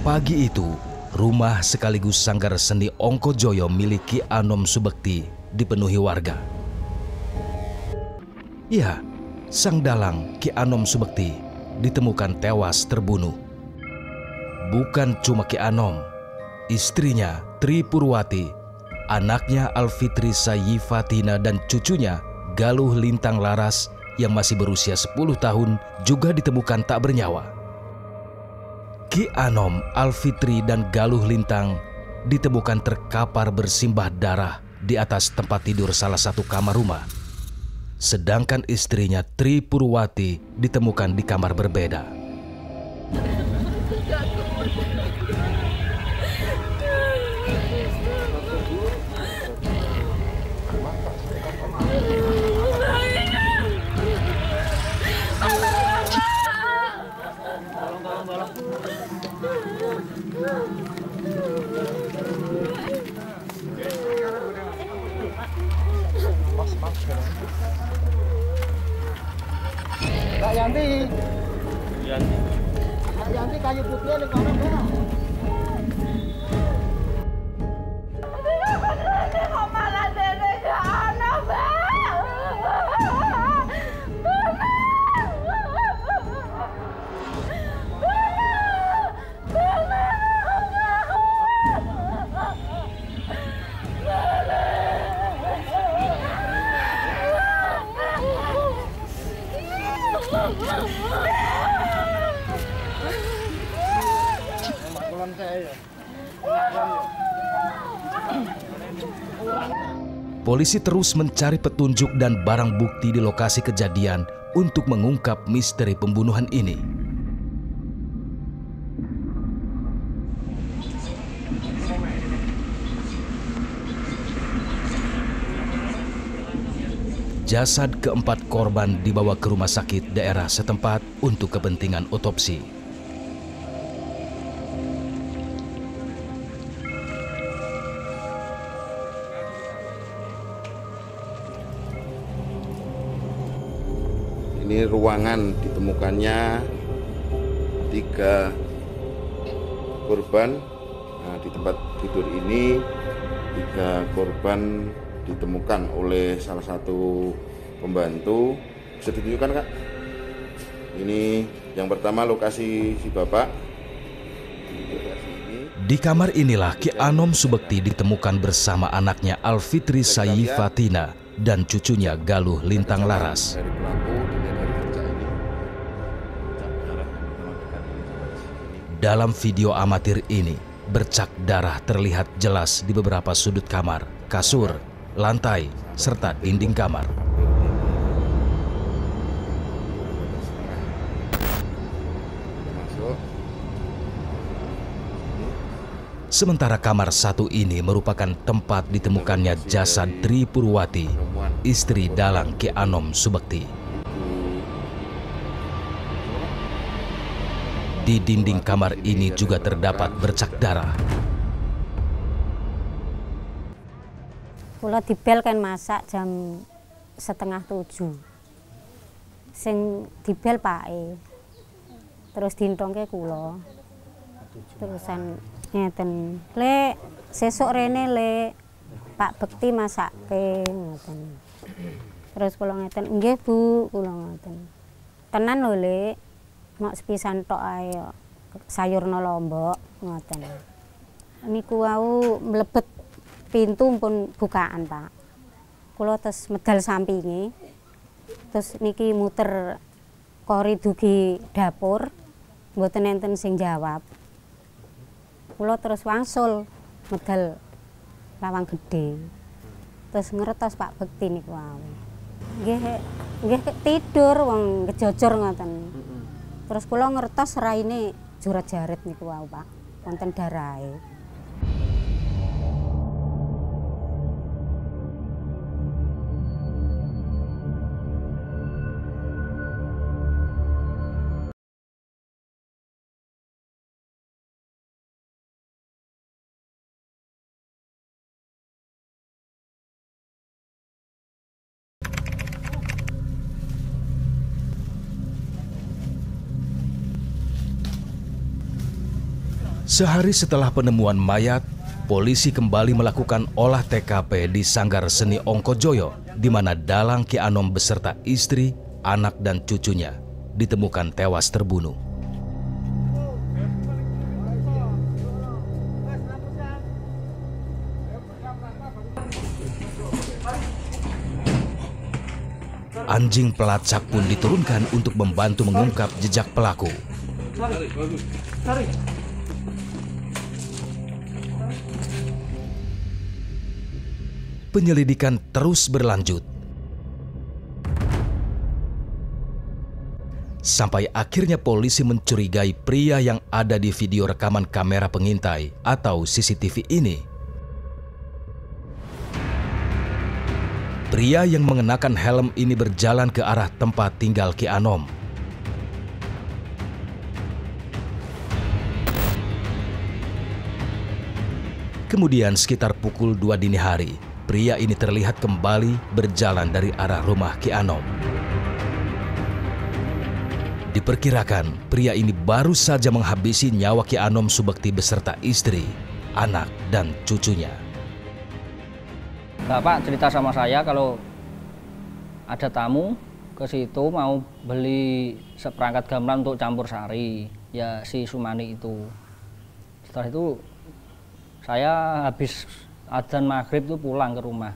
Pagi itu, rumah sekaligus sanggar seni Ongkojoyo milik Ki Anom Subekti dipenuhi warga. Ya, sang dalang Ki Anom Subekti ditemukan tewas terbunuh. Bukan cuma Ki Anom, istrinya Tri Purwati, anaknya Alfitri Sayifatina dan cucunya Galuh Lintang Laras yang masih berusia 10 tahun juga ditemukan tak bernyawa. Ki Anom, Alfitri dan Galuh Lintang ditemukan terkapar bersimbah darah di atas tempat tidur salah satu kamar rumah. Sedangkan istrinya Tri Purwati ditemukan di kamar berbeda. Kak Yanti. Kak Yanti kayu putih ning kono ya. Kok malah dene gak ana, Mbak. Polisi terus mencari petunjuk dan barang bukti di lokasi kejadian untuk mengungkap misteri pembunuhan ini. Jasad keempat korban dibawa ke rumah sakit daerah setempat untuk kepentingan otopsi. Ini ruangan ditemukannya 3 korban. Nah, di tempat tidur ini 3 korban ditemukan oleh salah satu pembantu. Bisa ditunjukkan, Kak? Ini yang pertama lokasi si bapak. Di kamar inilah Ki Anom Subekti ditemukan bersama anaknya Alfitri Sayifatina dan cucunya Galuh Lintang Laras. Dalam video amatir ini, bercak darah terlihat jelas di beberapa sudut kamar, kasur, lantai, serta dinding kamar. Sementara kamar satu ini merupakan tempat ditemukannya jasad Tri Purwati, istri dalang Ki Anom Subekti. Di dinding kamar ini juga terdapat bercak darah. Kula dibel kan masak jam 6:30. Sing dibel pake. Terus dintongke kula. Terusan ngeten, "Lek, sesuk rene, Lek. Pak Bekti masake," ngoten. Terus kula ngeten, "Nggih, Bu," kula ngoten. "Tenan lho, Lek. Mok sepisan tok ae sayurna lombok," ngoten. Niku wau mlebet pintu pun bukaan, Pak. Kula terus medal sampinge. Terus niki muter kori dugi dapur, mboten enten sing jawab. Kula terus wangsul medal lawang gede. Terus ngertos Pak Bekti niku wau. Nggih tidur wong kejojor ngoten. Terus kula ngertos raine jurat-jarit niku wau, Pak. Wonten darahe. Sehari setelah penemuan mayat, polisi kembali melakukan olah TKP di Sanggar Seni Ongkojoyo, di mana Dalang Ki Anom beserta istri, anak, dan cucunya ditemukan tewas terbunuh. Anjing pelacak pun diturunkan untuk membantu mengungkap jejak pelaku. Penyelidikan terus berlanjut. Sampai akhirnya polisi mencurigai pria yang ada di video rekaman kamera pengintai atau CCTV ini. Pria yang mengenakan helm ini berjalan ke arah tempat tinggal Ki Anom. Kemudian sekitar pukul 2 dini hari, pria ini terlihat kembali berjalan dari arah rumah Ki Anom. Diperkirakan pria ini baru saja menghabisi nyawa Ki Anom Subekti beserta istri, anak, dan cucunya. Bapak cerita sama saya kalau ada tamu ke situ mau beli seperangkat gamelan untuk campur sari, ya si Sumani itu. Setelah itu saya habis adzan maghrib itu pulang ke rumah.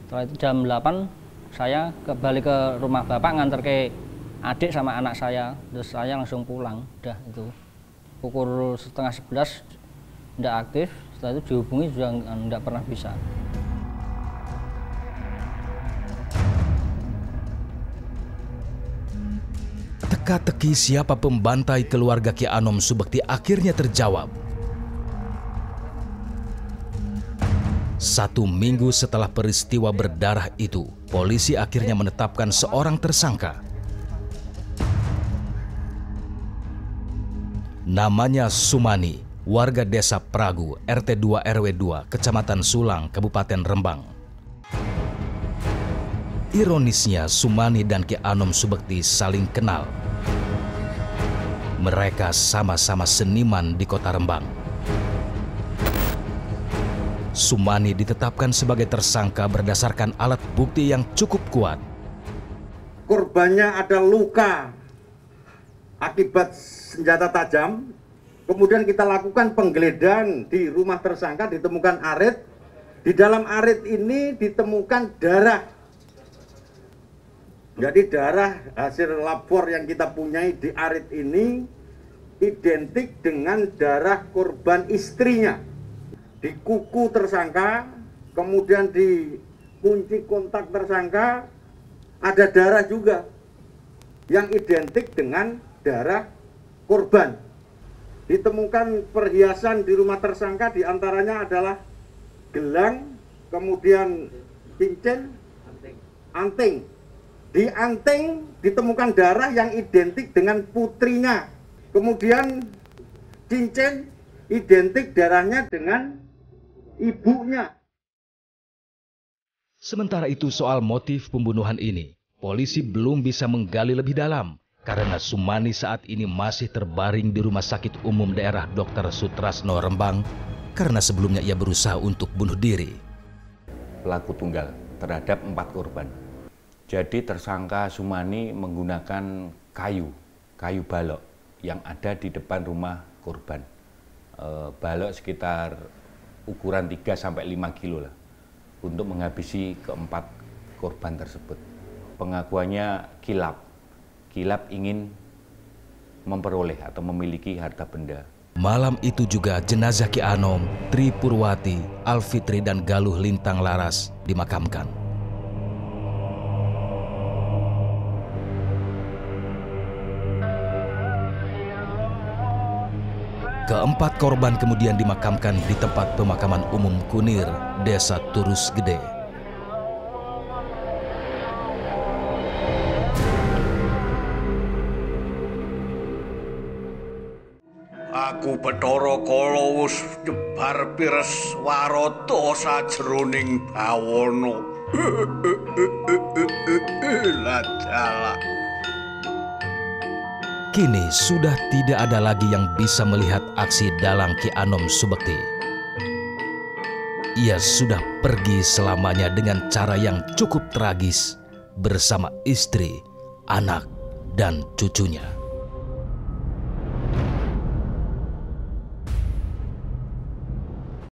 Setelah itu jam 8 saya kembali ke rumah bapak nganter ke adik sama anak saya, terus saya langsung pulang. Udah itu pukul 10:30 tidak aktif. Setelah itu dihubungi juga tidak pernah bisa. Teka-teki siapa pembantai keluarga Ki Anom Subekti akhirnya terjawab. 1 minggu setelah peristiwa berdarah itu, polisi akhirnya menetapkan seorang tersangka. Namanya Sumani, warga desa Pragu, RT 2 RW 2, Kecamatan Sulang, Kabupaten Rembang. Ironisnya, Sumani dan Ki Anom Subekti saling kenal. Mereka sama-sama seniman di kota Rembang. Sumani ditetapkan sebagai tersangka berdasarkan alat bukti yang cukup kuat. Korbannya ada luka akibat senjata tajam. Kemudian kita lakukan penggeledahan di rumah tersangka, ditemukan arit. Di dalam arit ini ditemukan darah. Jadi darah hasil lapor yang kita punyai di arit ini identik dengan darah korban istrinya. Di kuku tersangka, kemudian di kunci kontak tersangka ada darah juga yang identik dengan darah korban. Ditemukan perhiasan di rumah tersangka, diantaranya adalah gelang, kemudian cincin, anting. Di anting ditemukan darah yang identik dengan putrinya. Kemudian cincin identik darahnya dengan ibunya. Sementara itu soal motif pembunuhan ini, polisi belum bisa menggali lebih dalam karena Sumani saat ini masih terbaring di Rumah Sakit Umum Daerah Dr. Sutrasno Rembang karena sebelumnya ia berusaha untuk bunuh diri. Pelaku tunggal terhadap 4 korban. Jadi tersangka Sumani menggunakan kayu balok yang ada di depan rumah korban. Balok sekitar ukuran 3-5 kilo lah untuk menghabisi keempat korban tersebut. Pengakuannya kilap ingin memperoleh atau memiliki harta benda. Malam itu juga jenazah Ki Anom, Tri Purwati, Alfitri, dan Galuh Lintang Laras dimakamkan. Keempat korban kemudian dimakamkan di tempat pemakaman umum Kunir, Desa Turus Gede. Aku Bathara Kala wis nyebar pires warata sajroning bawana. Kini sudah tidak ada lagi yang bisa melihat aksi dalang Ki Anom Subekti. Ia sudah pergi selamanya dengan cara yang cukup tragis bersama istri, anak, dan cucunya.